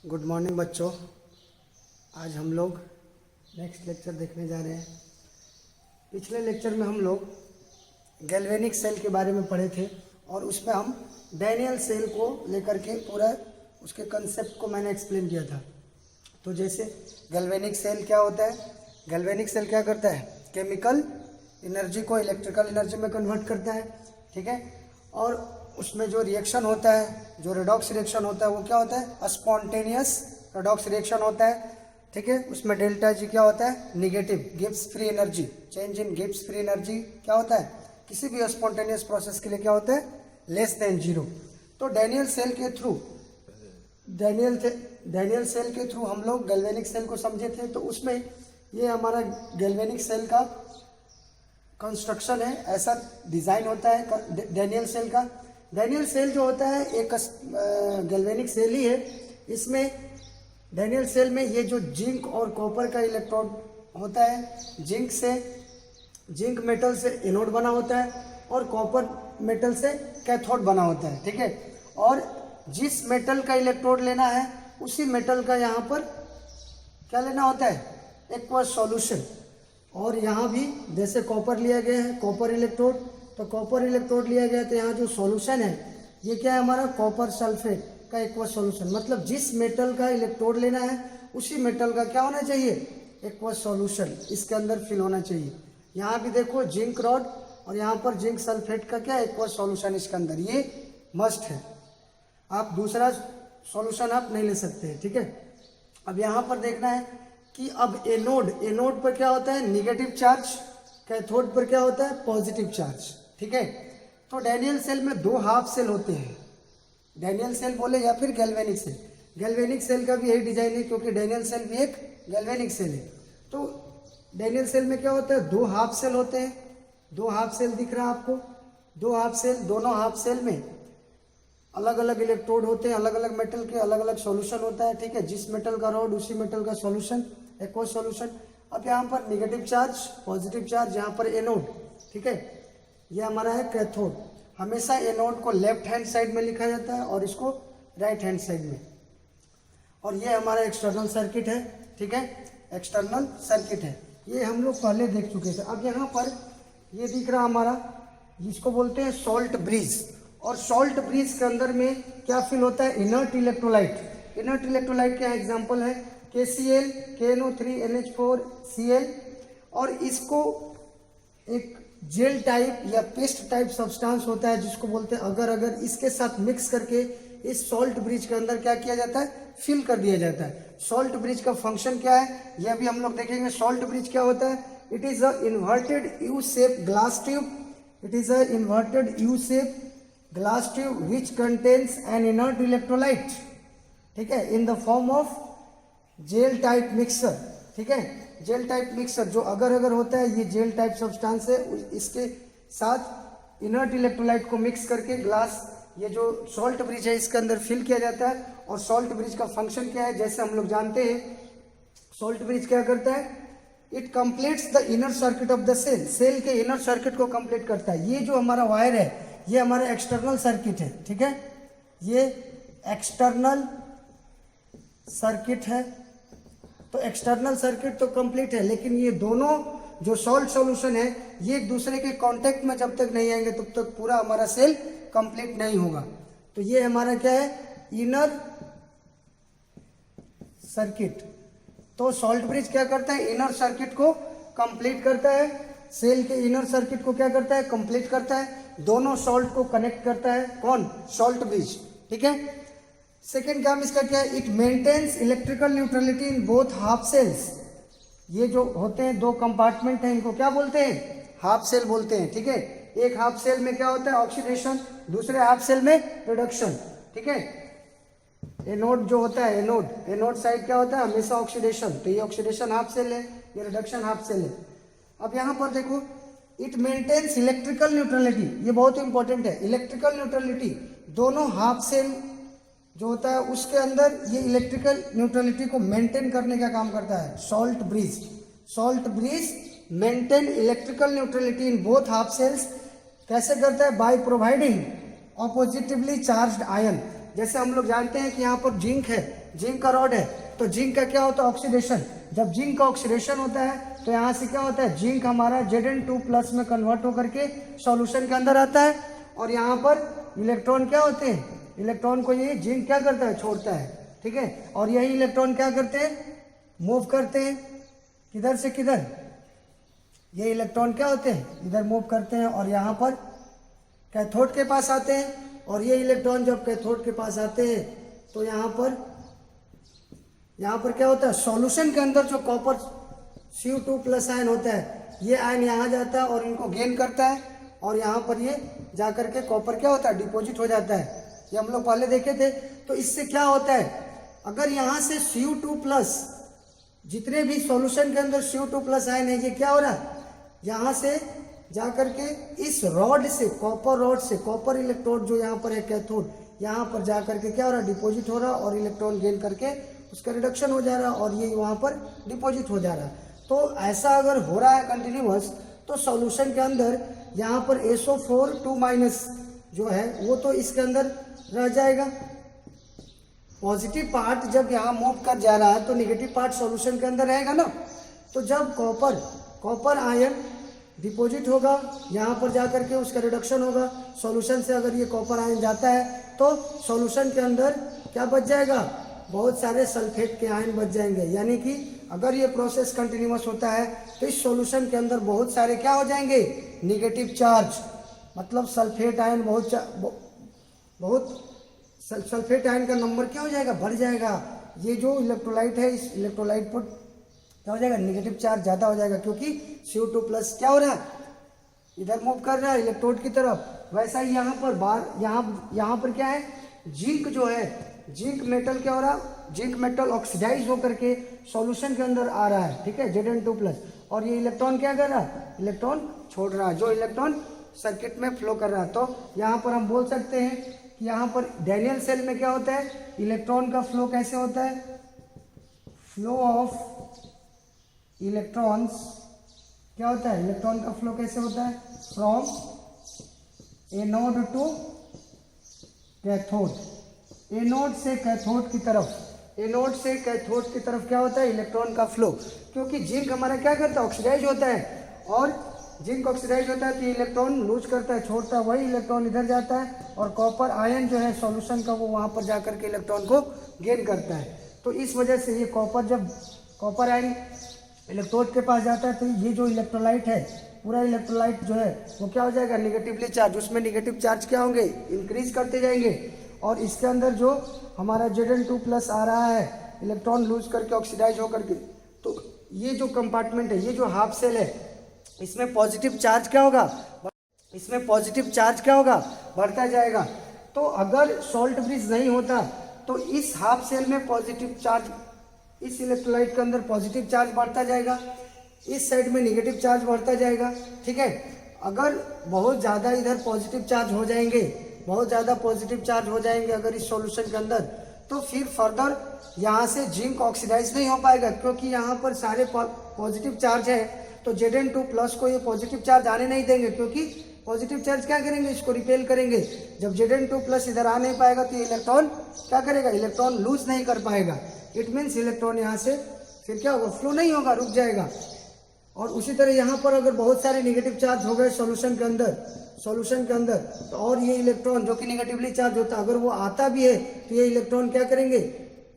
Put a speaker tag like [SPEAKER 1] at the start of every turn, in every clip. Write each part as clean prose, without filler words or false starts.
[SPEAKER 1] Good morning बच्चों। आज हम लोग नेक्स्ट लेक्चर देखने जा रहे हैं। पिछले लेक्चर में हम लोग गैल्वेनिक सेल के बारे में पढ़े थे और उसमें हम डैनियल सेल को लेकर के पूरा उसके कंसेप्ट को मैंने एक्सप्लेन किया था। तो जैसे गैल्वेनिक सेल क्या होता है, गैल्वेनिक सेल क्या करता है, केमिकल एनर्जी को इलेक्ट्रिकल एनर्जी में कन्वर्ट करता है, ठीक है। और उसमें जो रिएक्शन होता है, जो रेडॉक्स रिएक्शन होता है, वो क्या होता है, स्पॉन्टेनियस रेडॉक्स रिएक्शन होता है, ठीक है। उसमें डेल्टा जी क्या होता है, negative, Gibbs free energy, change in Gibbs free energy क्या होता है, किसी भी स्पॉन्टेनियस प्रोसेस के लिए क्या होता है, लेस देन जीरो। तो डैनियल सेल के थ्रू हम लोग गैल्वेनिक सेल को समझे थे। तो उसमें ये हमारा गैल्वेनिक सेल का कंस्ट्रक्शन है, ऐसा डिज़ाइन होता है डैनियल सेल का। डैनियल सेल जो होता है एक गैल्वेनिक सेल ही है। इसमें डैनियल सेल में ये जो जिंक और कॉपर का इलेक्ट्रोड होता है, जिंक मेटल से एनोड बना होता है और कॉपर मेटल से कैथोड बना होता है, ठीक है। और जिस मेटल का इलेक्ट्रोड लेना है उसी मेटल का यहाँ पर क्या लेना होता है, एक्वस सॉल्यूशन। और यहाँ भी जैसे कॉपर लिया गया है, कॉपर इलेक्ट्रोड, तो कॉपर इलेक्ट्रोड लिया गया तो यहाँ जो सॉल्यूशन है ये क्या है, हमारा कॉपर सल्फेट का एक्वस सॉल्यूशन। मतलब जिस मेटल का इलेक्ट्रोड लेना है उसी मेटल का क्या होना चाहिए, एक्वस सॉल्यूशन इसके अंदर फिल होना चाहिए। यहाँ भी देखो जिंक रॉड और यहाँ पर जिंक सल्फेट का क्या एक्वस सॉल्यूशन इसके अंदर, ये मस्ट है। आप दूसरा सॉल्यूशन आप नहीं ले सकते हैं, ठीक है। अब यहाँ पर देखना है कि अब एनोड पर क्या होता है, निगेटिव चार्ज, कैथोड पर क्या होता है, पॉजिटिव चार्ज, ठीक है। तो डैनियल सेल में दो हाफ सेल होते हैं, डैनियल सेल बोले या फिर गैल्वेनिक सेल। गैल्वेनिक सेल का भी यही डिजाइन है क्योंकि डैनियल सेल भी एक गैल्वेनिक सेल है। तो डैनियल सेल में क्या होता है, दो हाफ सेल होते हैं। दो हाफ सेल दिख रहा है आपको, दो हाफ सेल, दोनों हाफ सेल में अलग अलग इलेक्ट्रोड होते हैं, अलग अलग मेटल के अलग अलग सॉल्यूशन होता है, ठीक है। जिस मेटल का रॉड उसी मेटल का सॉल्यूशन, एक्वस सॉल्यूशन। अब यहाँ पर निगेटिव चार्ज, पॉजिटिव चार्ज, यहाँ पर एनोड, ठीक है। ये हमारा है कैथोड। हमेशा एनोड को लेफ्ट हैंड साइड में लिखा जाता है और इसको राइट हैंड साइड में। और ये हमारा एक्सटर्नल सर्किट है, ठीक है, एक्सटर्नल सर्किट है। ये हम लोग पहले देख चुके थे। अब यहाँ पर ये दिख रहा हमारा, जिसको बोलते हैं सॉल्ट ब्रिज। और सॉल्ट ब्रिज के अंदर में क्या फिल होता है, इनर्ट इलेक्ट्रोलाइट। इनर्ट इलेक्ट्रोलाइट का एग्जांपल है KCl, KNO3NH4Cl। और इसको एक जेल टाइप या पेस्ट टाइप सब्सटेंस होता है जिसको बोलते हैं अगर इसके साथ मिक्स करके इस सॉल्ट ब्रिज के अंदर क्या किया जाता है, फिल कर दिया जाता है। सॉल्ट ब्रिज का फंक्शन क्या है यह भी हम लोग देखेंगे। सॉल्ट ब्रिज क्या होता है, it is a inverted U shape glass tube, it is a inverted U shape glass tube which contains an inert electrolyte, ठीक है, in the form of gel type mixer, ठीक है। जेल टाइप मिक्सर जो अगर होता है, ये jail type substance है, इसके साथ इनर्ट इलेक्ट्रोलाइट को मिक्स करके ग्लास, ये जो सॉल्ट ब्रिज है इसके अंदर फिल किया जाता है। और सॉल्ट ब्रिज का फंक्शन क्या है, जैसे हम लोग जानते हैं सॉल्ट ब्रिज क्या करता है, it completes the inner circuit of the cell, cell के इनर सर्किट को कंप्लीट करता है। ये जो हमारा वायर है ये हमारा एक्सटर्नल सर्किट है, ठीक है, ये एक्सटर्नल सर्किट है। तो एक्सटर्नल सर्किट तो कंप्लीट है, लेकिन ये दोनों जो सॉल्ट सॉल्यूशन है ये एक दूसरे के कांटेक्ट में जब तक नहीं आएंगे तब तक पूरा हमारा सेल कंप्लीट नहीं होगा। तो ये हमारा क्या है, इनर सर्किट। तो सॉल्ट ब्रिज क्या करता है, इनर सर्किट को कंप्लीट करता है, सेल के इनर सर्किट को क्या करता है, कंप्लीट करता है, दोनों सॉल्ट को कनेक्ट करता है। कौन, सॉल्ट ब्रिज, ठीक है। सेकेंड काम इसका क्या है, it maintains electrical neutrality in both half cells. ये जो होते हैं दो कंपार्टमेंट हैं, इनको क्या बोलते हैं, हाफ सेल बोलते हैं, ठीक है। एक हाफ सेल में क्या होता है, ऑक्सीडेशन, दूसरे हाफ सेल में रिडक्शन, ठीक है। एनोड जो होता है, एनोड साइड क्या होता है, हमेशा ऑक्सीडेशन, तो ये ऑक्सीडेशन हाफ सेल है, ये रिडक्शन हाफ सेल है। अब यहाँ पर देखो, इट मेंटेन्स इलेक्ट्रिकल न्यूट्रलिटी, ये बहुत इंपॉर्टेंट है। इलेक्ट्रिकल न्यूट्रलिटी, दोनों हाफ सेल जो होता है उसके अंदर ये इलेक्ट्रिकल न्यूट्रलिटी को मेंटेन करने का काम करता है salt bridge maintain electrical neutrality in both half cells. कैसे करता है, by providing oppositely charged ion. जैसे हम लोग जानते हैं कि यहाँ पर जिंक है जिंक का रॉड है, तो जिंक का क्या होता है ऑक्सीडेशन। जब जिंक का ऑक्सीडेशन होता है तो यहाँ से क्या होता है, जिंक हमारा Zn2+ में कन्वर्ट होकर के सॉल्यूशन के अंदर आता है, और यहाँ पर इलेक्ट्रॉन क्या होते हैं, इलेक्ट्रॉन को ये जिंक क्या करता है, छोड़ता है, ठीक है। और यही इलेक्ट्रॉन क्या करते हैं, मूव करते हैं, किधर से किधर, ये इलेक्ट्रॉन क्या होते हैं, इधर मूव करते हैं और यहाँ पर कैथोड के पास आते हैं। और ये इलेक्ट्रॉन जब कैथोड के पास आते हैं तो यहाँ पर क्या होता है, सॉल्यूशन के अंदर जो कॉपर Cu2+ आयन होता है, ये आयन यहाँ जाता है और इनको गेन करता है, और यहाँ पर ये जाकर के कॉपर क्या होता है, डिपॉजिट हो जाता है। ये हम लोग पहले देखे थे। तो इससे क्या होता है, अगर यहाँ से Cu2+, जितने भी सॉल्यूशन के अंदर Cu2+ आयन है, ये क्या हो रहा है, यहाँ से जाकर के इस रॉड से, कॉपर रॉड से, कॉपर इलेक्ट्रोड जो यहाँ पर है कैथोड, यहाँ पर जाकर के क्या हो रहा है, डिपॉजिट हो रहा है, और इलेक्ट्रॉन गेन करके उसका रिडक्शन हो जा रहा है, और ये वहाँ पर डिपॉजिट हो जा रहा है। तो ऐसा अगर हो रहा है कंटिन्यूअस, तो सॉल्यूशन के अंदर यहाँ पर SO4 2- जो है वो तो इसके अंदर रह जाएगा। पॉजिटिव पार्ट जब यहाँ मूव कर जा रहा है तो नेगेटिव पार्ट सॉल्यूशन के अंदर रहेगा ना। तो जब कॉपर आयन डिपॉजिट होगा, यहाँ पर जाकर के उसका रिडक्शन होगा, सॉल्यूशन से अगर ये कॉपर आयन जाता है तो सॉल्यूशन के अंदर क्या बच जाएगा, बहुत सारे सल्फेट के आयन बच जाएंगे। यानी कि अगर ये प्रोसेस कंटिन्यूअस होता है तो इस सॉल्यूशन के अंदर बहुत सारे क्या हो जाएंगे, निगेटिव चार्ज, मतलब सल्फेट आयन बहुत सल्फेट आयन का नंबर क्या हो जाएगा, बढ़ जाएगा। ये जो इलेक्ट्रोलाइट है, इस इलेक्ट्रोलाइट पर क्या हो जाएगा, निगेटिव चार्ज ज़्यादा हो जाएगा, क्योंकि Cu2+ क्या हो रहा है, इधर मूव कर रहा है इलेक्ट्रोड की तरफ। वैसा ही यहाँ पर यहाँ पर क्या है, जिंक जो है, जिंक मेटल क्या हो रहा है, जिंक मेटल ऑक्सीडाइज होकर के सॉल्यूशन के अंदर आ रहा है, ठीक है, Zn2+। और ये इलेक्ट्रॉन क्या कर रहा है, इलेक्ट्रॉन छोड़ रहा है, जो इलेक्ट्रॉन सर्किट में फ्लो कर रहा है। तो यहाँ पर हम बोल सकते हैं कि यहाँ पर डैनियल सेल में क्या होता है, इलेक्ट्रॉन का फ्लो कैसे होता है, फ्लो ऑफ इलेक्ट्रॉन्स क्या होता है, इलेक्ट्रॉन का फ्लो कैसे होता है, from anode to cathode, anode से कैथोड की तरफ, एनोड से कैथोड की तरफ क्या होता है, इलेक्ट्रॉन का फ्लो। क्योंकि जिंक हमारा क्या करता है, ऑक्सीडाइज होता है, और जिंक ऑक्सीडाइज होता है तो इलेक्ट्रॉन लूज करता है, छोड़ता है, वही इलेक्ट्रॉन इधर जाता है, और कॉपर आयन जो है सॉल्यूशन का, वो वहाँ पर जाकर के इलेक्ट्रॉन को गेन करता है। तो इस वजह से ये जब कॉपर आयन इलेक्ट्रोड के पास जाता है तो ये जो इलेक्ट्रोलाइट है, पूरा इलेक्ट्रोलाइट जो है वो क्या हो जाएगा, निगेटिवली चार्ज, उसमें निगेटिव चार्ज क्या होंगे, इंक्रीज करते जाएंगे। और इसके अंदर जो हमारा Zn2+ आ रहा है, इलेक्ट्रॉन लूज करके ऑक्सीडाइज होकर के, तो ये जो कंपार्टमेंट है, ये जो हाफ सेल है, इसमें पॉजिटिव चार्ज क्या होगा, इसमें पॉजिटिव चार्ज क्या होगा, बढ़ता जाएगा। तो अगर सॉल्ट ब्रिज नहीं होता तो इस हाफ सेल में पॉजिटिव चार्ज, इस इलेक्ट्रोलाइट के अंदर पॉजिटिव चार्ज बढ़ता जाएगा, इस साइड में निगेटिव चार्ज बढ़ता जाएगा, ठीक है। अगर बहुत ज़्यादा इधर पॉजिटिव चार्ज हो जाएंगे, बहुत ज़्यादा पॉजिटिव चार्ज हो जाएंगे अगर इस सॉल्यूशन के अंदर, तो फिर फर्दर यहाँ से जिंक ऑक्सीडाइज नहीं हो पाएगा, क्योंकि यहाँ पर सारे पॉजिटिव चार्ज है। तो Zn2+ को ये पॉजिटिव चार्ज आने नहीं देंगे, क्योंकि पॉजिटिव चार्ज क्या करेंगे, इसको रिपेल करेंगे। जब Zn2+ इधर आ नहीं पाएगा तो ये इलेक्ट्रॉन क्या करेगा, इलेक्ट्रॉन लूज नहीं कर पाएगा। इट मीन्स इलेक्ट्रॉन यहाँ से फिर क्या होगा, फ्लो नहीं होगा, रुक जाएगा। और उसी तरह यहाँ पर अगर बहुत सारे निगेटिव चार्ज हो गए सॉल्यूशन के अंदर, तो और ये इलेक्ट्रॉन जो कि निगेटिवली चार्ज होता है, अगर वो आता भी है तो ये इलेक्ट्रॉन क्या करेंगे,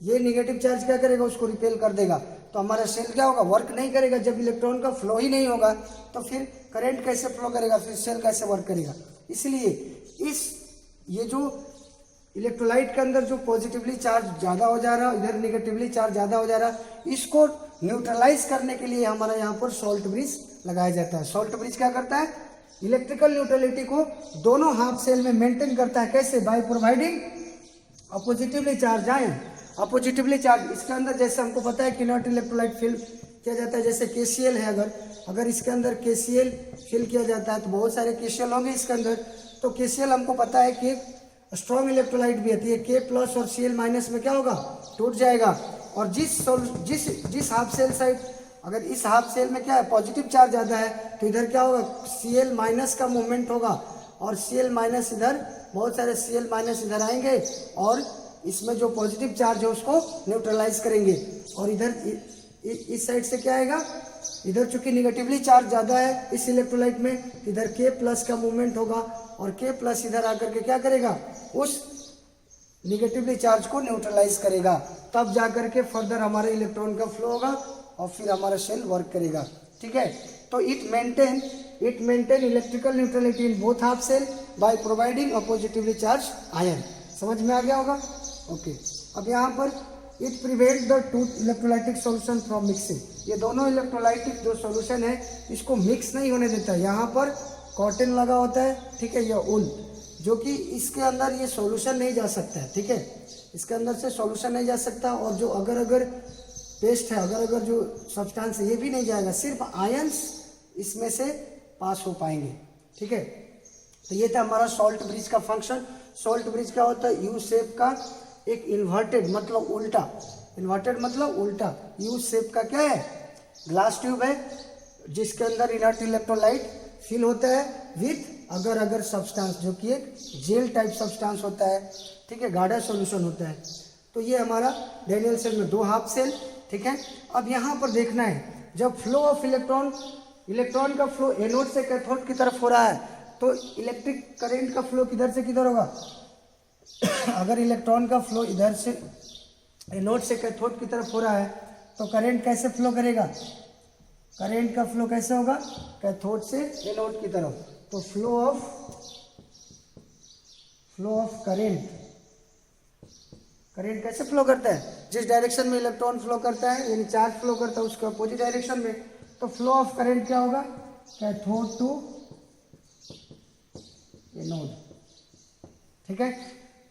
[SPEAKER 1] ये निगेटिव चार्ज क्या करेगा, उसको रिपेल कर देगा। तो हमारा सेल क्या होगा, वर्क नहीं करेगा। जब इलेक्ट्रॉन का फ्लो ही नहीं होगा तो फिर करंट कैसे फ्लो करेगा, फिर सेल कैसे वर्क करेगा। इसलिए ये जो इलेक्ट्रोलाइट के अंदर जो पॉजिटिवली चार्ज ज़्यादा हो जा रहा है, इधर निगेटिवली चार्ज ज़्यादा हो जा रहा है, इसको न्यूट्रलाइज करने के लिए हमारा यहाँ पर सॉल्ट ब्रिज लगाया जाता है। सॉल्ट ब्रिज क्या करता है, इलेक्ट्रिकल न्यूट्रलिटी को दोनों हाफ सेल में मेंटेन करता है। कैसे, by providing a positively charge ion, a positively charge. इसके अंदर जैसे हमको पता है कि नॉट इलेक्ट्रोलाइट फिल किया जाता है, जैसे KCl है, अगर इसके अंदर KCl फिल किया जाता है तो बहुत सारे KCl होंगे इसके अंदर। तो KCl हमको पता है कि स्ट्रॉन्ग इलेक्ट्रोलाइट भी है, तो ये K+ और Cl- में क्या होगा, टूट जाएगा। और जिस हाफ सेल साइड, अगर इस हाफ सेल में क्या है, पॉजिटिव चार्ज ज़्यादा है, तो इधर क्या होगा, Cl- का मूवमेंट होगा, और Cl- इधर, बहुत सारे Cl- इधर आएंगे और इसमें जो पॉजिटिव चार्ज है उसको न्यूट्रलाइज करेंगे। और इधर इस साइड से क्या आएगा, इधर चूंकि निगेटिवली चार्ज ज़्यादा है इस इलेक्ट्रोलाइट में, इधर के प्लस का मूवमेंट होगा और के प्लस इधर आकर के क्या करेगा, उस निगेटिवली चार्ज को न्यूट्रलाइज करेगा, तब जाकर के फर्दर हमारे इलेक्ट्रॉन का फ्लो होगा और फिर हमारा शेल वर्क करेगा। ठीक है, तो it maintain electrical neutrality in both half cell by providing a positively charge ion. समझ में आ गया होगा? ओके, अब यहाँ पर it prevent the two electrolytic solution from mixing. ये दोनों इलेक्ट्रोलाइटिक जो सॉल्यूशन है इसको मिक्स नहीं होने देता। यहाँ पर कॉटन लगा होता है, ठीक है, या ऊन, जो कि इसके अंदर ये सॉल्यूशन नहीं जा सकता है। ठीक है, इसके अंदर से सॉल्यूशन नहीं जा सकता, और जो अगर पेस्ट है, अगर जो सब्सटेंस है ये भी नहीं जाएगा, सिर्फ आयंस इसमें से पास हो पाएंगे। ठीक है, तो ये था हमारा सॉल्ट ब्रिज का फंक्शन। सॉल्ट ब्रिज क्या होता है, यू शेप का एक इन्वर्टेड मतलब उल्टा, इन्वर्टेड मतलब उल्टा, यू शेप का क्या है, ग्लास ट्यूब है जिसके अंदर इनर्ट इलेक्ट्रोलाइट फिल होता है विथ अगर सब्सटेंस, जो कि एक जेल टाइप सब्सटेंस होता है। ठीक है, गाढ़ा सॉल्यूशन होता है। तो ये हमारा डैनियल सेल में 2 हाफ सेल। ठीक है, अब यहाँ पर देखना है, जब फ्लो ऑफ इलेक्ट्रॉन का फ्लो एनोड से कैथोड की तरफ हो रहा है तो इलेक्ट्रिक करंट का फ्लो किधर से किधर होगा। अगर इलेक्ट्रॉन का फ्लो इधर से एनोड से कैथोड की तरफ हो रहा है तो करंट कैसे फ्लो करेगा, करंट का फ्लो कैसे होगा, कैथोड से एनोड की तरफ। तो फ्लो ऑफ करंट कैसे फ्लो करता है, जिस डायरेक्शन में इलेक्ट्रॉन फ्लो करता है यानी चार्ज फ्लो करता है उसके अपोजिट डायरेक्शन में। तो फ्लो ऑफ करंट क्या होगा, कैथोड टू एनोड। ठीक है,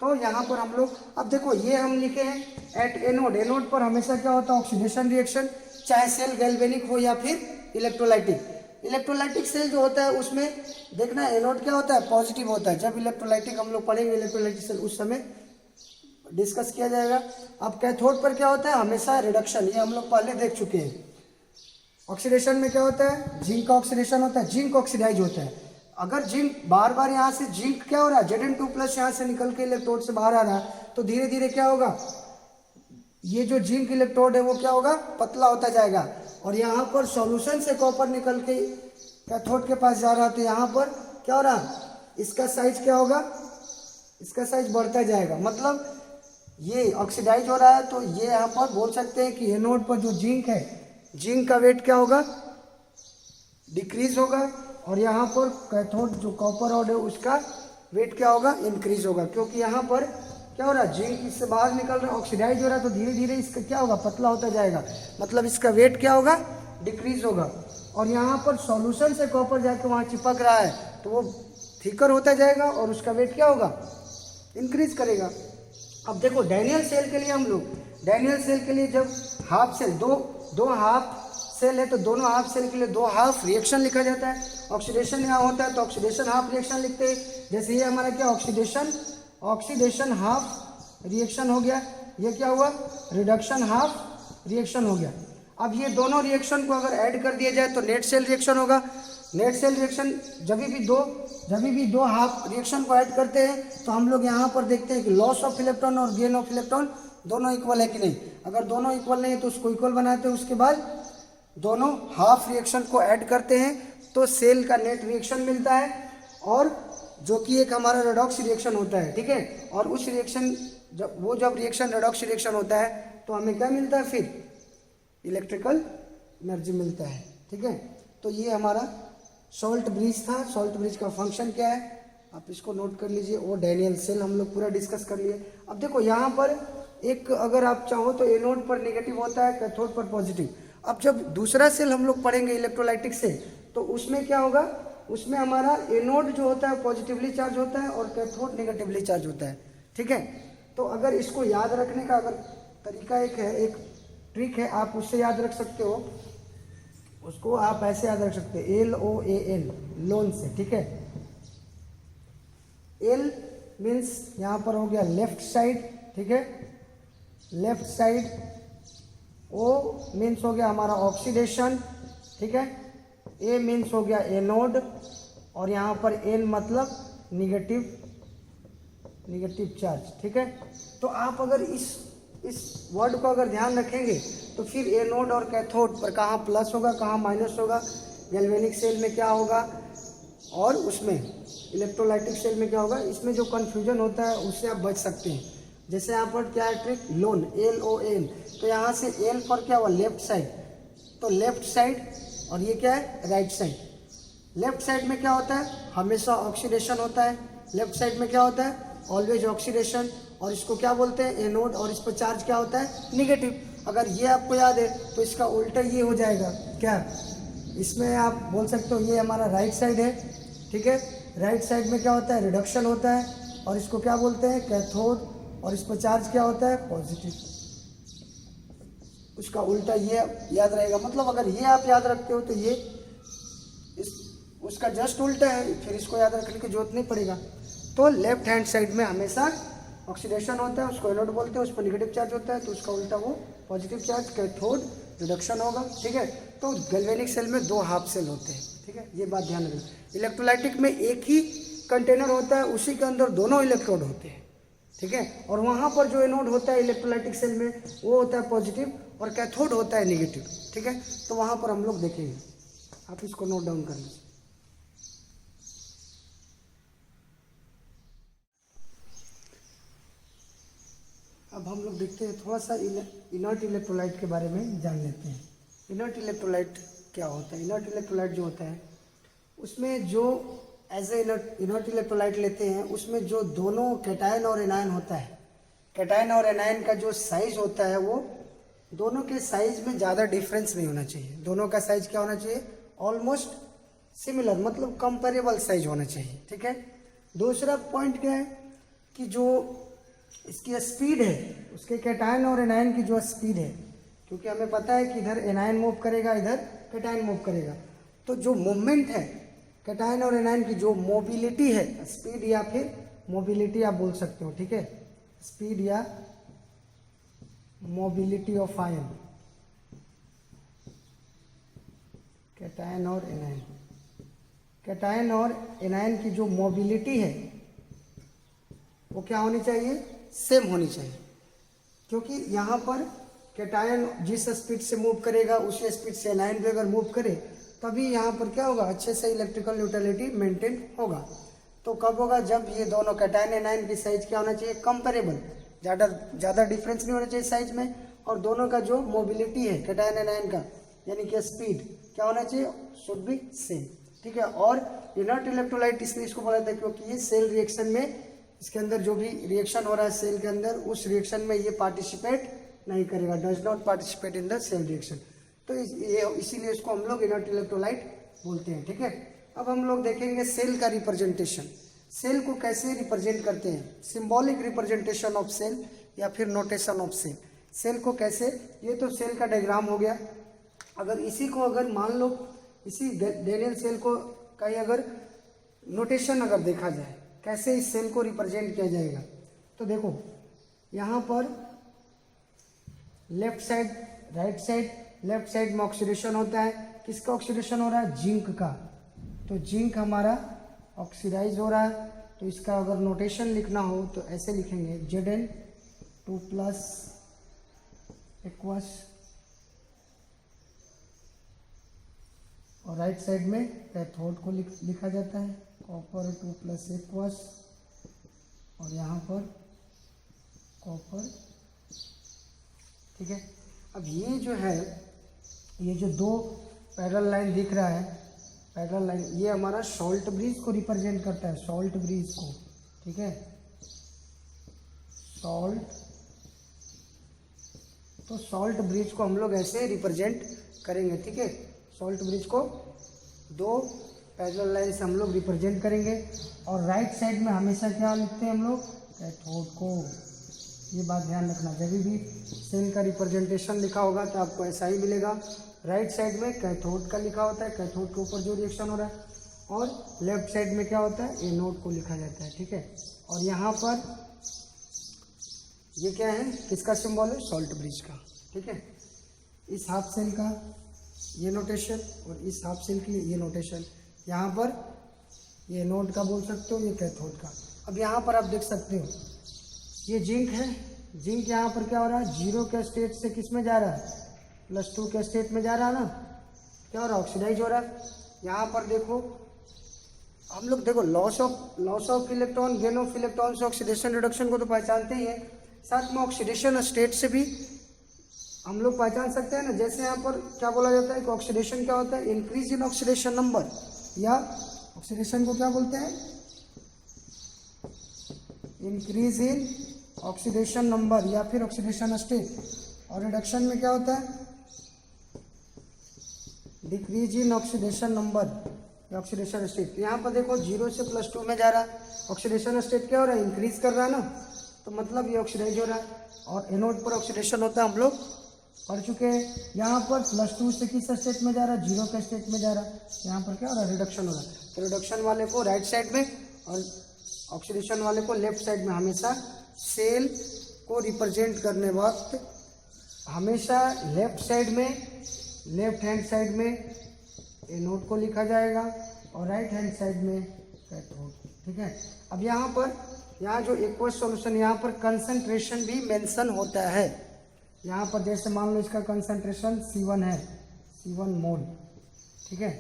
[SPEAKER 1] तो यहाँ पर हम लोग अब देखो ये हम लिखे हैं एट एनोड। एनोड पर हमेशा क्या होता है, ऑक्सीडेशन रिएक्शन, चाहे सेल गैल्वेनिक हो या फिर इलेक्ट्रोलाइटिक। इलेक्ट्रोलाइटिक सेल जो होता है उसमें देखना एनोड क्या होता है, पॉजिटिव होता है। जब इलेक्ट्रोलाइटिक हम लोग पढ़ेंगे इलेक्ट्रोलाइटिक सेल उस समय डिस्कस किया जाएगा। अब कैथोड पर क्या होता है, हमेशा रिडक्शन, ये हम लोग पहले देख चुके हैं। ऑक्सीडेशन में क्या होता है, जिंक का ऑक्सीडेशन होता है, जिंक ऑक्सीडाइज होता है। अगर जिंक बार बार यहाँ से जिंक क्या हो रहा है, Zn2+ यहाँ से निकल के इलेक्ट्रोड से बाहर आ रहा है तो धीरे धीरे क्या होगा, ये जो जिंक इलेक्ट्रोड है वो क्या होगा, पतला होता जाएगा। और यहाँ पर सॉल्यूशन से कॉपर निकल के कैथोड के पास जा रहा है तो यहाँ पर क्या हो रहा है, इसका साइज क्या होगा, इसका साइज बढ़ता जाएगा। मतलब ये ऑक्सीडाइज हो रहा है तो ये यहाँ पर बोल सकते हैं कि एनोड पर जो जिंक है, जिंक का वेट क्या होगा, डिक्रीज होगा। और यहाँ पर कैथोड जो कॉपर रॉड है उसका वेट क्या होगा, इंक्रीज होगा। क्योंकि यहाँ पर क्या हो रहा है, जिंक इससे बाहर निकल रहा है, ऑक्सीडाइज हो रहा है तो धीरे धीरे इसका क्या होगा, पतला होता जाएगा। मतलब इसका वेट क्या होगा, डिक्रीज होगा। और यहाँ पर सॉल्यूशन से कॉपर जाके वहाँ चिपक रहा है तो वो थिकर होता जाएगा और उसका वेट क्या होगा, इंक्रीज करेगा। अब देखो डैनियल सेल के लिए हम लोग, डैनियल सेल के लिए जब हाफ सेल दो हाफ सेल है तो दोनों हाफ सेल के लिए 2 हाफ रिएक्शन लिखा जाता है। ऑक्सीडेशन यहाँ होता है तो ऑक्सीडेशन हाफ रिएक्शन लिखते हैं। जैसे ये हमारा क्या ऑक्सीडेशन हाफ रिएक्शन हो गया, ये क्या हुआ, रिडक्शन हाफ रिएक्शन हो गया। अब ये दोनों रिएक्शन को अगर ऐड कर दिया जाए तो नेट सेल रिएक्शन होगा। नेट सेल रिएक्शन जब भी दो हाफ रिएक्शन को ऐड करते हैं तो हम लोग यहाँ पर देखते हैं कि लॉस ऑफ इलेक्ट्रॉन और गेन ऑफ इलेक्ट्रॉन दोनों इक्वल है कि नहीं। अगर दोनों इक्वल नहीं है तो उसको इक्वल बनाते हैं, उसके बाद दोनों हाफ रिएक्शन को ऐड करते हैं तो सेल का नेट रिएक्शन मिलता है, और जो कि एक हमारा रेडॉक्स रिएक्शन होता है। ठीक है, और उस रिएक्शन जब रिएक्शन रेडॉक्स रिएक्शन होता है तो हमें क्या मिलता है, फिर इलेक्ट्रिकल एनर्जी मिलता है। ठीक है, तो ये हमारा सॉल्ट ब्रिज था। सॉल्ट ब्रिज का फंक्शन क्या है आप इसको नोट कर लीजिए। और डैनियल सेल हम लोग पूरा डिस्कस कर लिए। अब देखो यहाँ पर एक अगर आप चाहो तो एनोड पर नेगेटिव होता है, कैथोड पर पॉजिटिव। अब जब दूसरा सेल हम लोग पढ़ेंगे इलेक्ट्रोलाइटिक से तो उसमें क्या होगा, उसमें हमारा एनोड जो होता है पॉजिटिवली चार्ज होता है और कैथोड नेगेटिवली चार्ज होता है। ठीक है, तो अगर इसको याद रखने का अगर तरीका एक ट्रिक है, आप उससे याद रख सकते हो। उसको आप ऐसे याद रख सकते हैं, LOAN, लोन से। ठीक है, L मीन्स यहाँ पर हो गया लेफ्ट साइड। ठीक है, लेफ्ट साइड। O मीन्स हो गया हमारा ऑक्सीडेशन। ठीक है, A मीन्स हो गया एनोड, और यहाँ पर N मतलब निगेटिव निगेटिव चार्ज, ठीक है। तो आप अगर इस वर्ड को अगर ध्यान रखेंगे तो फिर एनोड और कैथोड पर कहाँ प्लस होगा कहाँ माइनस होगा, गैल्वेनिक सेल में क्या होगा और उसमें इलेक्ट्रोलाइटिक सेल में क्या होगा, इसमें जो कन्फ्यूजन होता है उससे आप बच सकते हैं। जैसे यहाँ पर क्या है ट्रिक, लोन LON, तो यहाँ से एल पर क्या हुआ लेफ्ट साइड, तो लेफ्ट साइड और ये क्या है राइट साइड। लेफ्ट साइड में क्या होता है हमेशा ऑक्सीडेशन होता है, लेफ्ट साइड में क्या होता है ऑलवेज ऑक्सीडेशन, और इसको क्या बोलते हैं एनोड, और इस पर चार्ज क्या होता है निगेटिव। अगर ये आपको याद है तो इसका उल्टा ये हो जाएगा क्या, इसमें आप बोल सकते हो ये हमारा राइट साइड है, ठीक है। राइट साइड में क्या होता है रिडक्शन होता है और इसको क्या बोलते हैं कैथोड, और इस पर चार्ज क्या होता है पॉजिटिव। उसका उल्टा ये याद रहेगा, मतलब अगर ये आप याद रखते हो तो ये उसका जस्ट उल्टा है, फिर इसको याद रखने की जरूरत नहीं पड़ेगा। तो लेफ्ट हैंड साइड में हमेशा ऑक्सीडेशन होता है, उसको एनोड बोलते हैं, उस पर निगेटिव चार्ज होता है, तो उसका उल्टा वो पॉजिटिव चार्ज कैथोड रिडक्शन होगा, ठीक है। तो गैल्वेनिक सेल में 2 हाफ सेल होते हैं, ठीक है, ये बात ध्यान रखें। इलेक्ट्रोलाइटिक में एक ही कंटेनर होता है, उसी के अंदर दोनों इलेक्ट्रोड होते हैं, ठीक है। और वहाँ पर जो एनोड होता है इलेक्ट्रोलाइटिक सेल में वो होता है पॉजिटिव और कैथोड होता है निगेटिव, ठीक है। तो वहाँ पर हम लोग देखेंगे, आप इसको नोट डाउन कर लीजिए। अब हम लोग देखते हैं थोड़ा सा इनर्ट इलेक्ट्रोलाइट के बारे में जान लेते हैं। इनर्ट इलेक्ट्रोलाइट क्या होता है, इनर्ट इलेक्ट्रोलाइट जो होता है उसमें जो एज ए इनर्ट इलेक्ट्रोलाइट लेते हैं उसमें जो दोनों कैटायन और एनायन होता है, कैटायन और एनायन का जो साइज होता है वो दोनों के साइज में ज़्यादा डिफरेंस नहीं होना चाहिए। दोनों का साइज क्या होना चाहिए ऑलमोस्ट सिमिलर, मतलब कंपेरेबल साइज होना चाहिए, ठीक है। दूसरा पॉइंट क्या है कि जो इसकी स्पीड है, उसके कैटायन और एनायन की जो स्पीड है, क्योंकि हमें पता है कि इधर एनायन मूव करेगा इधर कैटायन मूव करेगा, तो जो मूवमेंट है कैटायन और एनायन की जो मोबिलिटी है, स्पीड या फिर मोबिलिटी आप बोल सकते हो, ठीक है, स्पीड या मोबिलिटी ऑफ आयन, कैटायन और एनायन, कैटायन और एनायन की जो मोबिलिटी है वो क्या होनी चाहिए सेम होनी चाहिए, क्योंकि यहाँ पर कैटायन जिस स्पीड से मूव करेगा उसी स्पीड से एनायन भी अगर मूव करे तभी यहाँ पर क्या होगा अच्छे से इलेक्ट्रिकल न्यूट्रलिटी मेंटेन होगा। तो कब होगा जब ये दोनों कैटायन एनायन की साइज क्या होना चाहिए कंपेरेबल, ज़्यादा डिफरेंस नहीं होना चाहिए साइज में, और दोनों का जो मोबिलिटी है कैटायन एनायन का यानी कि स्पीड क्या होना चाहिए शुड बी सेम, ठीक है। और इनर्ट इलेक्ट्रोलाइट इसलिए इसको बोला था क्योंकि ये सेल रिएक्शन में इसके अंदर जो भी रिएक्शन हो रहा है सेल के अंदर उस रिएक्शन में ये पार्टिसिपेट नहीं करेगा, does not participate in the cell reaction, तो इसीलिए इसको हम लोग इनर्ट इलेक्ट्रोलाइट बोलते हैं, ठीक है। अब हम लोग देखेंगे सेल का रिप्रेजेंटेशन, सेल को कैसे रिप्रेजेंट करते हैं, सिंबॉलिक रिप्रेजेंटेशन ऑफ सेल या फिर नोटेशन ऑफ सेल। सेल को कैसे, ये तो सेल का डायग्राम हो गया, अगर इसी को अगर मान लो इसी डेनियल सेल को कहीं अगर नोटेशन अगर देखा जाए कैसे इस सेल को रिप्रेजेंट किया जाएगा, तो देखो यहाँ पर left side right side, left side में ऑक्सीडेशन होता है, किसका ऑक्सीडेशन हो रहा है जिंक का, तो जिंक हमारा ऑक्सीडाइज हो रहा है, तो इसका अगर नोटेशन लिखना हो तो ऐसे लिखेंगे Zn2+ एक्वस, और राइट साइड में कैथोड को लिखा जाता है कॉपर 2+ एक्वस, और यहाँ पर कॉपर, ठीक है। अब ये जो है ये जो 2 पैरेलल लाइन दिख रहा है, पैरेलल लाइन ये हमारा सॉल्ट ब्रिज को रिप्रेजेंट करता है, सॉल्ट ब्रिज को, ठीक है, सॉल्ट, तो सॉल्ट ब्रिज को हम लोग ऐसे रिप्रेजेंट करेंगे, ठीक है। सॉल्ट ब्रिज को 2 पैरेलल लाइन से हम लोग रिप्रेजेंट करेंगे, और राइट साइड में हमेशा क्या लिखते हैं हम लोग कैथोड को, ये बात ध्यान रखना, जब भी सेल का रिप्रेजेंटेशन लिखा होगा तो आपको ऐसा ही मिलेगा, राइट साइड में कैथोड का लिखा होता है, कैथोड के ऊपर जो रिएक्शन हो रहा है, और लेफ्ट साइड में क्या होता है एनोड को लिखा जाता है, ठीक है। और यहाँ पर ये क्या है किसका सिंबल है सॉल्ट ब्रिज का, ठीक है। इस हाफ सेल का ये नोटेशन और इस हाफ सेल के लिए ये नोटेशन, यहाँ पर ये एनोड का बोल सकते हो, ये कैथोड का, अब यहाँ पर आप देख सकते हो ये जिंक है, जिंक यहाँ पर क्या हो रहा है, 0 के स्टेट से किस में जा रहा है, +2 के स्टेट में जा रहा है ना, क्या हो रहा है, ऑक्सीडाइज हो रहा है। यहाँ पर देखो हम लोग देखो loss of electron, gain of electron से ऑक्सीडेशन रिडक्शन को तो पहचानते ही हैं, साथ में ऑक्सीडेशन स्टेट से भी हम लोग पहचान सकते हैं ना। जैसे यहाँ पर क्या बोला जाता है कि ऑक्सीडेशन क्या होता है, इंक्रीज इन ऑक्सीडेशन नंबर, या ऑक्सीडेशन को क्या बोलते हैं, इंक्रीज इन ऑक्सीडेशन नंबर या फिर ऑक्सीडेशन स्टेट। और रिडक्शन में क्या होता है, डिक्रीज इन ऑक्सीडेशन नंबर या ऑक्सीडेशन स्टेट। यहाँ पर देखो 0 से +2 में जा रहा है, ऑक्सीडेशन स्टेट क्या हो रहा है, इंक्रीज कर रहा है ना, तो मतलब ये ऑक्सीडाइज हो रहा है। और एनोड पर ऑक्सीडेशन होता है, हम लोग पढ़ चुके हैं। यहाँ पर +2 से किस स्टेट में जा रहा है, 0 के स्टेट में जा रहा है, यहाँ पर क्या हो रहा है, रिडक्शन हो रहा है। तो रिडक्शन वाले को राइट साइड में और ऑक्सीडेशन वाले को लेफ्ट साइड में हमेशा सेल को रिप्रेजेंट करने वक्त हमेशा लेफ्ट साइड में, लेफ्ट हैंड साइड में एनोड को लिखा जाएगा और राइट हैंड साइड में कैथोड। ठीक है। अब यहाँ पर यहाँ जो एक्वस सॉल्यूशन, यहाँ पर कंसंट्रेशन भी मेंशन होता है। यहाँ पर जैसे मान लो इसका कंसंट्रेशन C1 है, C1 मोल, ठीक है,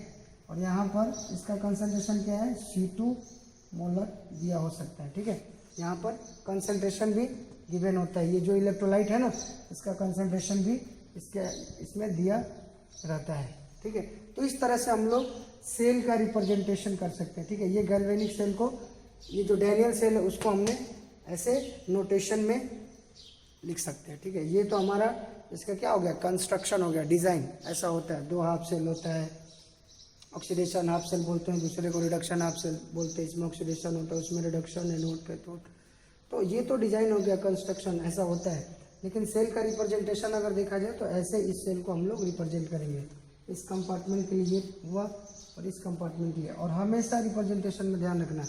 [SPEAKER 1] और यहाँ पर इसका कंसंट्रेशन क्या है, C2 मोलर दिया हो सकता है। ठीक है, यहाँ पर कंसंट्रेशन भी गिवन होता है। ये जो इलेक्ट्रोलाइट है ना, इसका कंसंट्रेशन भी इसमें दिया रहता है। ठीक है, तो इस तरह से हम लोग सेल का रिप्रेजेंटेशन कर सकते हैं। ठीक है, ये गैल्वेनिक सेल को, ये जो डैनियल सेल है उसको हमने ऐसे नोटेशन में लिख सकते हैं। ठीक है, ये तो हमारा इसका क्या हो गया, कंस्ट्रक्शन हो गया, डिज़ाइन ऐसा होता है। 2 हाफ सेल होता है, ऑक्सीडेशन हाफ सेल बोलते हैं, दूसरे को रिडक्शन हाफ सेल बोलते हैं। इसमें ऑक्सीडेशन होता है, उसमें रिडक्शन, एनोड कैथोड। तो ये तो डिज़ाइन हो गया, कंस्ट्रक्शन ऐसा होता है। लेकिन सेल का रिप्रेजेंटेशन अगर देखा जाए तो ऐसे इस सेल को हम लोग रिप्रेजेंट करेंगे। इस कंपार्टमेंट के लिए हुआ और इस कंपार्टमेंट के लिए। और हमेशा रिप्रेजेंटेशन में ध्यान रखना,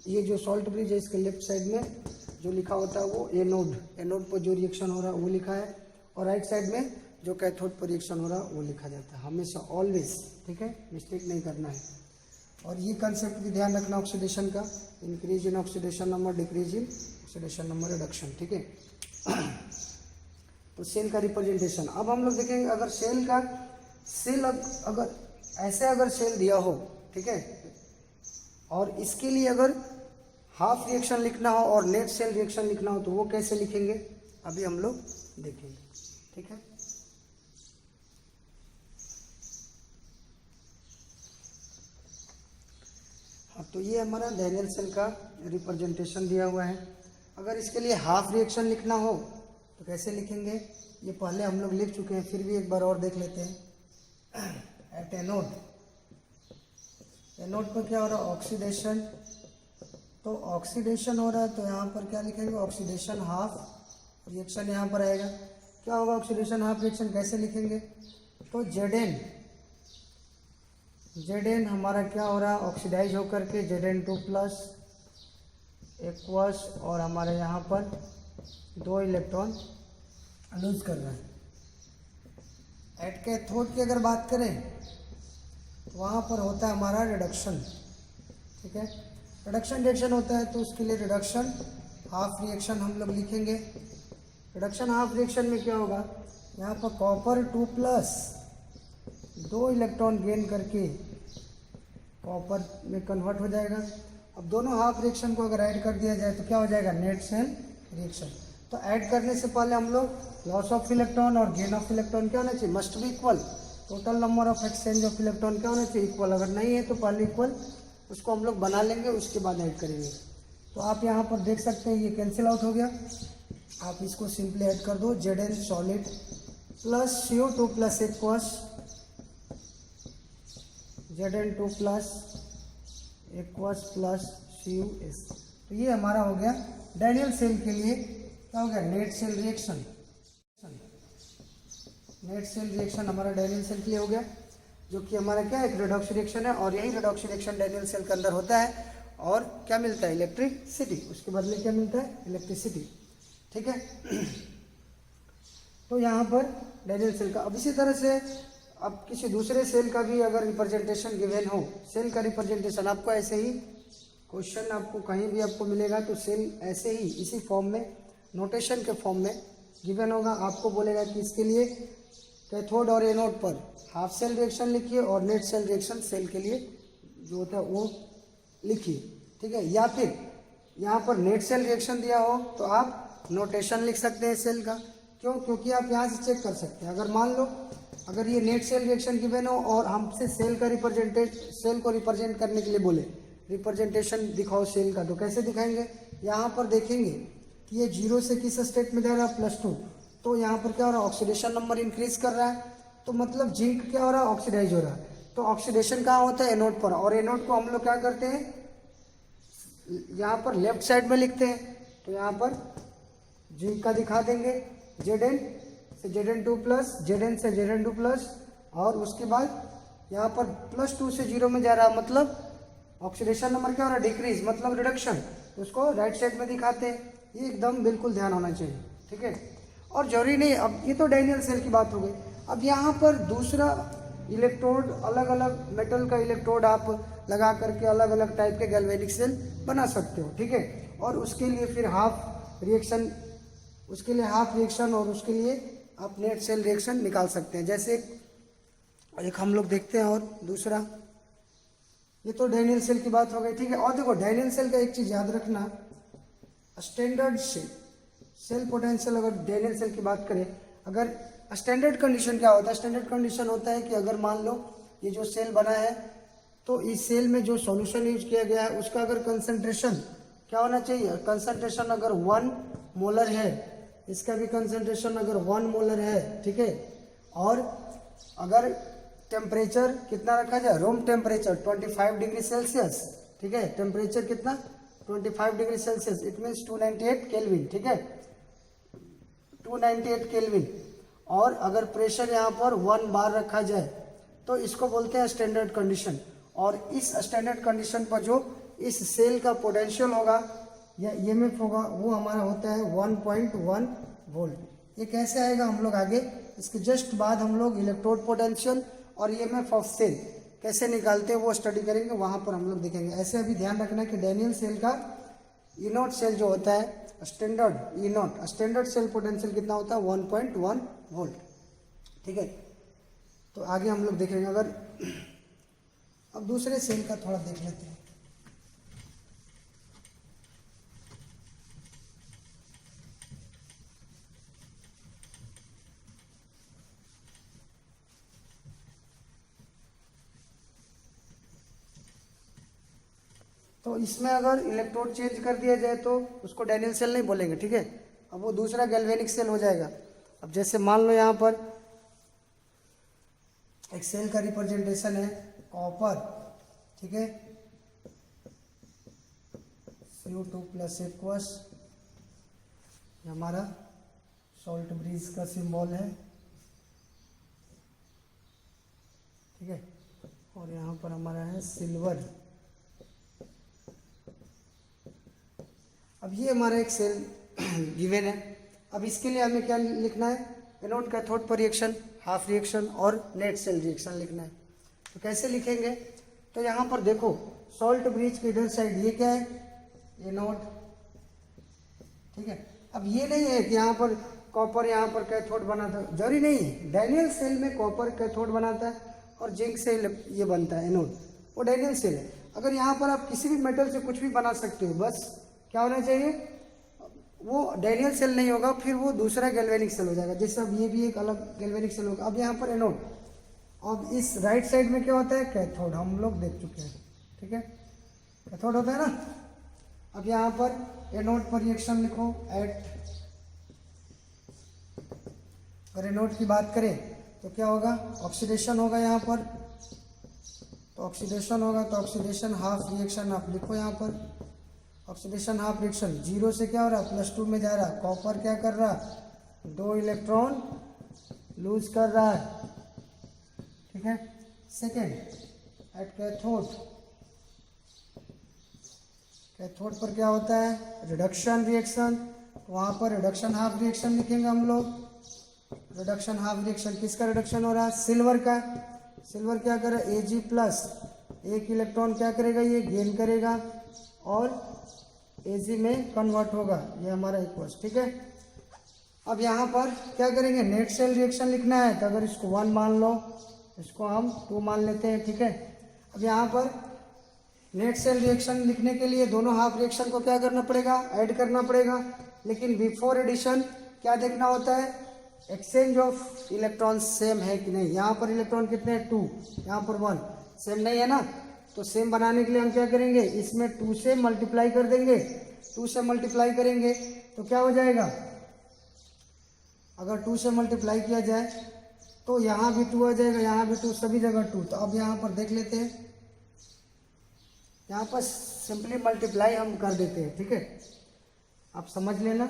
[SPEAKER 1] ये जो सॉल्ट ब्रिज है इसके लेफ्ट साइड में जो लिखा होता है वो एनोड, एनोड पर जो रिएक्शन हो रहा है वो लिखा है, और राइट साइड में जो कैथोड पर रिएक्शन हो रहा है वो लिखा जाता है हमेशा, ऑलवेज। ठीक है, मिस्टेक नहीं करना है। और ये कंसेप्ट भी ध्यान रखना ऑक्सीडेशन का, increase in oxidation number, decrease in oxidation number, reduction. ठीक है, तो सेल का रिप्रेजेंटेशन। अब हम लोग देखेंगे अगर सेल अगर ऐसे अगर सेल दिया हो, ठीक है, और इसके लिए अगर हाफ रिएक्शन लिखना हो और नेट सेल रिएक्शन लिखना हो तो वो कैसे लिखेंगे अभी हम लोग देखेंगे। ठीक है, हाँ, तो ये हमारा डैनियल सेल का रिप्रेजेंटेशन दिया हुआ है। अगर इसके लिए हाफ रिएक्शन लिखना हो तो कैसे लिखेंगे, ये पहले हम लोग लिख चुके हैं, फिर भी एक बार और देख लेते हैं। एट एनोड, एनोड पर क्या हो रहा है, ऑक्सीडेशन, तो ऑक्सीडेशन हो रहा है तो यहाँ पर क्या लिखेंगे, ऑक्सीडेशन हाफ रिएक्शन यहाँ पर आएगा। क्या होगा, ऑक्सीडेशन हाफ रिएक्शन कैसे लिखेंगे, तो Zn हमारा क्या हो रहा है, ऑक्सीडाइज होकर के Zn2+ एक्वस, और हमारे यहाँ पर 2 इलेक्ट्रॉन लूज कर रहा है। एट कैथोड की अगर बात करें तो वहाँ पर होता है हमारा रिडक्शन। ठीक है, रिडक्शन रिएक्शन होता है तो उसके लिए रिडक्शन हाफ रिएक्शन हम लोग लिखेंगे। रिडक्शन हाफ रिएक्शन में क्या होगा, यहाँ पर कॉपर 2+ 2 इलेक्ट्रॉन गेन करके कॉपर में कन्वर्ट हो जाएगा। अब दोनों हाफ रिएक्शन को अगर ऐड कर दिया जाए तो क्या हो जाएगा, नेट सेल रिएक्शन। तो ऐड करने से पहले हम लोग लॉस ऑफ इलेक्ट्रॉन और गेन ऑफ इलेक्ट्रॉन क्या होना चाहिए, must be equal. Total number of exchange of electron क्या होना चाहिए, इक्वल। अगर नहीं है तो पहले इक्वल उसको हम लोग बना लेंगे, उसके बाद ऐड करेंगे। तो आप यहाँ पर देख सकते हैं ये कैंसिल आउट हो गया। आप इसको सिंपली ऐड कर दो, Zn solid plus CO2+ aqueous, Zn2+ aqueous plus CuS। तो ये हमारा हो गया डैनियल सेल के लिए क्या हो गया, net cell reaction. Net cell reaction हमारा डैनियल सेल के लिए हो गया, जो कि हमारा क्या एक रेडॉक्स रिएक्शन है, और यही रेडॉक्स रिएक्शन डैनियल सेल के अंदर होता है। और क्या मिलता है, इलेक्ट्रिसिटी, उसके बदले क्या मिलता है, इलेक्ट्रिसिटी। ठीक है, तो यहाँ पर डैनियल सेल का। अब इसी तरह से अब किसी दूसरे सेल का भी अगर रिप्रेजेंटेशन गिवन हो, सेल का रिप्रेजेंटेशन आपको ऐसे ही क्वेश्चन आपको कहीं भी आपको मिलेगा तो सेल ऐसे ही इसी फॉर्म में, नोटेशन के फॉर्म में गिवन होगा। आपको बोलेगा कि इसके लिए कैथोड और एनोड पर हाफ सेल रिएक्शन लिखिए और नेट सेल रिएक्शन सेल के लिए जो होता है वो लिखिए, ठीक है। या फिर यहाँ पर नेट सेल रिएक्शन दिया हो तो आप नोटेशन लिख सकते हैं सेल का। क्यों? क्योंकि आप यहाँ से चेक कर सकते हैं। अगर मान लो अगर ये नेट सेल रिएक्शन गिवन हो और हमसे सेल को रिप्रेजेंट करने के लिए बोले, रिप्रेजेंटेशन दिखाओ सेल का, तो कैसे दिखाएंगे? यहाँ पर देखेंगे कि ये 0 से किस स्टेट में जा रहा है, +2, तो यहाँ पर क्या हो रहा है, ऑक्सीडेशन नंबर इंक्रीज कर रहा है, तो मतलब जिंक क्या हो रहा है, ऑक्सीडाइज हो रहा है। तो ऑक्सीडेशन कहाँ होता है? एनोड पर। और एनोड को हम लोग क्या करते हैं, यहाँ पर लेफ्ट साइड में लिखते हैं। तो यहाँ पर जिंक का दिखा देंगे, Zn से Zn2+, Zn से Zn2+, और उसके बाद यहाँ पर +2 से 0 में जा रहा है, मतलब ऑक्सीडेशन नंबर क्या हो रहा है, डिक्रीज, मतलब रिडक्शन। उसको राइट साइड में दिखाते हैं। ये एकदम बिल्कुल ध्यान होना चाहिए, ठीक है। और जरूरी नहीं, अब ये तो डैनियल सेल की बात हो गई। अब यहाँ पर दूसरा इलेक्ट्रोड, अलग अलग मेटल का इलेक्ट्रोड आप लगा करके अलग अलग टाइप के गैल्वेनिक सेल बना सकते हो, ठीक है। और उसके लिए फिर हाफ रिएक्शन और उसके लिए आप नेट सेल रिएक्शन निकाल सकते हैं। जैसे एक हम लोग देखते हैं, और दूसरा, ये तो डैनियल सेल की बात हो गई, ठीक है। और देखो डैनियल सेल का एक चीज याद रखना, स्टैंडर्ड सेल पोटेंशियल, अगर डैनियल सेल की बात करें, अगर स्टैंडर्ड कंडीशन क्या होता है, स्टैंडर्ड कंडीशन होता है कि अगर मान लो ये जो सेल बना है तो इस सेल में जो सॉल्यूशन यूज किया गया है उसका अगर कंसंट्रेशन क्या होना चाहिए, कंसंट्रेशन अगर 1 मोलर है, इसका भी कंसंट्रेशन अगर 1 मोलर है, ठीक है। और अगर टेम्परेचर कितना रखा जाए, रूम टेम्परेचर 25 डिग्री सेल्सियस, ठीक है। टेम्परेचर कितना, 25 degree Celsius, it means 298 kelvin, ठीक है, 298 केल्विन। और अगर प्रेशर यहाँ पर 1 बार रखा जाए तो इसको बोलते हैं स्टैंडर्ड कंडीशन। और इस स्टैंडर्ड कंडीशन पर जो इस सेल का पोटेंशियल होगा या ईएमएफ होगा वो हमारा होता है 1.1 वोल्ट। ये कैसे आएगा हम लोग आगे, इसके जस्ट बाद हम लोग इलेक्ट्रोड पोटेंशियल और ईएमएफ ऑफ सेल कैसे निकालते हैं वो स्टडी करेंगे, वहाँ पर हम लोग देखेंगे। ऐसे अभी ध्यान रखना कि डैनियल सेल का इनोट सेल जो होता है, स्टैंडर्ड सेल पोटेंशियल कितना होता है, 1.1 वोल्ट, ठीक है। तो आगे हम लोग देखेंगे। अगर अब दूसरे सेल का थोड़ा देख लेते हैं। तो इसमें अगर इलेक्ट्रोड चेंज कर दिया जाए तो उसको डैनियल सेल नहीं बोलेंगे, ठीक है। अब वो दूसरा गैल्वेनिक सेल हो जाएगा। अब जैसे मान लो यहाँ पर एक सेल का रिप्रेजेंटेशन है कॉपर, ठीक है, Cu2+ एक्वस, हमारा सॉल्ट ब्रिज का सिंबल है, ठीक है। और यहाँ पर हमारा है सिल्वर। अब ये हमारा एक सेल गिवन है। अब इसके लिए हमें क्या लिखना है, एनोड कैथोड पर रिएक्शन, हाफ रिएक्शन और नेट सेल रिएक्शन लिखना है। तो कैसे लिखेंगे, तो यहाँ पर देखो सॉल्ट ब्रिज के इधर साइड ये क्या है, एनोड, ठीक है। अब ये नहीं है कि यहाँ पर कॉपर यहाँ पर कैथोड बनाता है, जरूरी नहीं है। डैनियल सेल में कॉपर कैथोड बनाता है और जिंक से ये बनता है एनोड, वो डैनियल सेल है। अगर यहाँ पर आप किसी भी मेटल से कुछ भी बना सकते हो, बस क्या होना चाहिए, वो डैनियल सेल नहीं होगा, फिर वो दूसरा गैल्वेनिक सेल हो जाएगा। जैसे अब ये भी एक अलग गैल्वेनिक सेल होगा। अब यहाँ पर एनोड, अब इस राइट साइड में क्या होता है, कैथोड, हम लोग देख चुके हैं, ठीक है, कैथोड होता है ना। अब यहाँ पर एनोड पर रिएक्शन लिखो एट, अगर एनोड की बात करें तो क्या होगा, ऑक्सीडेशन होगा यहाँ पर, तो ऑक्सीडेशन होगा तो ऑक्सीडेशन हाफ रिएक्शन आप लिखो यहाँ पर। ऑक्सीडेशन हाफ रिएक्शन 0 से क्या हो रहा है, +2 में जा रहा है। कॉपर क्या कर रहा है, 2 इलेक्ट्रॉन लूज कर रहा है, ठीक है। सेकेंड एट कैथोड, कैथोड पर क्या होता है, रिडक्शन रिएक्शन, वहाँ पर रिडक्शन हाफ रिएक्शन लिखेंगे हम लोग। रिडक्शन हाफ रिएक्शन किसका रिडक्शन हो रहा है, सिल्वर का। सिल्वर क्या करे, Ag+, एक इलेक्ट्रॉन क्या करेगा, ये गेन करेगा और Ag में कन्वर्ट होगा, ये हमारा इक्वल्स, ठीक है। अब यहाँ पर क्या करेंगे, नेट सेल रिएक्शन लिखना है, तो अगर इसको 1 मान लो, इसको हम 2 मान लेते हैं, ठीक है। अब यहाँ पर नेट सेल रिएक्शन लिखने के लिए दोनों हाफ रिएक्शन को क्या करना पड़ेगा, ऐड करना पड़ेगा। लेकिन बिफोर एडिशन क्या देखना होता है, एक्सचेंज ऑफ इलेक्ट्रॉन सेम है कि नहीं। यहाँ पर इलेक्ट्रॉन कितने हैं, 2, यहाँ पर 1, सेम नहीं है ना। तो सेम बनाने के लिए हम क्या करेंगे, इसमें 2 से मल्टीप्लाई कर देंगे। 2 से मल्टीप्लाई करेंगे तो क्या हो जाएगा, अगर 2 से मल्टीप्लाई किया जाए तो यहाँ भी 2 आ जाएगा, यहाँ भी 2, सभी जगह 2। तो अब यहाँ पर देख लेते हैं, यहाँ पर सिंपली मल्टीप्लाई हम कर देते हैं, ठीक है। आप समझ लेना,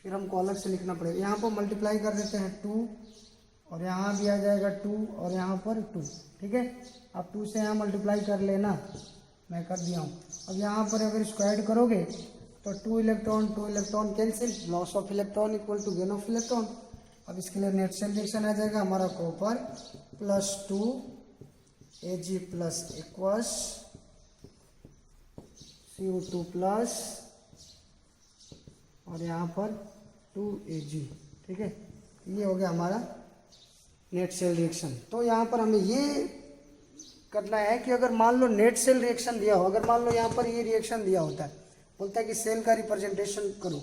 [SPEAKER 1] फिर हमको अलग से लिखना पड़ेगा। यहाँ पर मल्टीप्लाई कर देते हैं 2, और यहाँ भी आ जाएगा 2, और यहाँ पर 2, ठीक है। अब 2 से यहाँ मल्टीप्लाई कर लेना, मैं कर दिया हूँ। अब यहाँ पर अगर इसको ऐड करोगे तो 2 electron cancel, loss of electron equal to gain of electron. अब इसके लिए नेट सेल रिएक्शन आ जाएगा हमारा, copper +2 Ag plus equals CO2 plus, और यहाँ पर 2 Ag, ठीक है। ये हो गया हमारा नेट सेल रिएक्शन। तो यहाँ पर हमें ये करना है कि अगर मान लो नेट सेल रिएक्शन दिया हो, अगर मान लो यहाँ पर ये रिएक्शन दिया होता है, बोलता है कि सेल का रिप्रेजेंटेशन करो,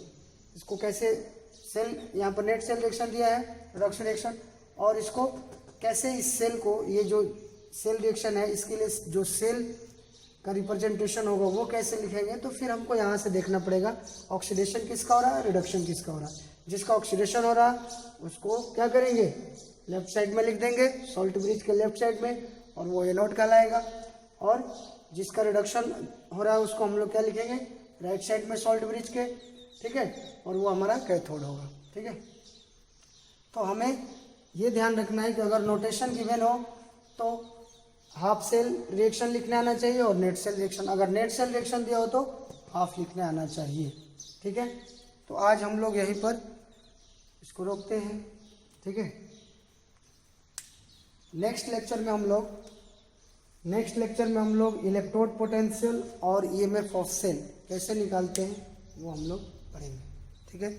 [SPEAKER 1] इसको कैसे, सेल यहाँ पर नेट सेल रिएक्शन दिया है, रिडक्शन रिएक्शन, और इसको कैसे इस सेल को, ये जो सेल रिएक्शन है इसके लिए जो सेल का रिप्रेजेंटेशन होगा वो कैसे लिखेंगे। तो फिर हमको यहाँ से देखना पड़ेगा ऑक्सीडेशन किसका हो रहा है, रिडक्शन किसका हो रहा है। जिसका ऑक्सीडेशन हो रहा है उसको क्या करेंगे, लेफ्ट साइड में लिख देंगे, सॉल्ट ब्रिज के लेफ्ट साइड में, और वो एनोड कहलाएगा। और जिसका रिडक्शन हो रहा है उसको हम लोग क्या लिखेंगे, राइट साइड में सॉल्ट ब्रिज के, ठीक है, और वो हमारा कैथोड होगा, ठीक है। तो हमें ये ध्यान रखना है कि अगर नोटेशन गिवन हो तो हाफ सेल रिएक्शन लिखने आना चाहिए, और नेट सेल रिएक्शन, अगर नेट सेल रिएक्शन दिया हो तो हाफ लिखने आना चाहिए, ठीक है। तो आज हम लोग यहीं पर इसको रोकते हैं, ठीक है। नेक्स्ट लेक्चर में हम लोग इलेक्ट्रोड पोटेंशियल और ईएमएफ ऑफ सेल कैसे निकालते हैं वो हम लोग पढ़ेंगे, ठीक है।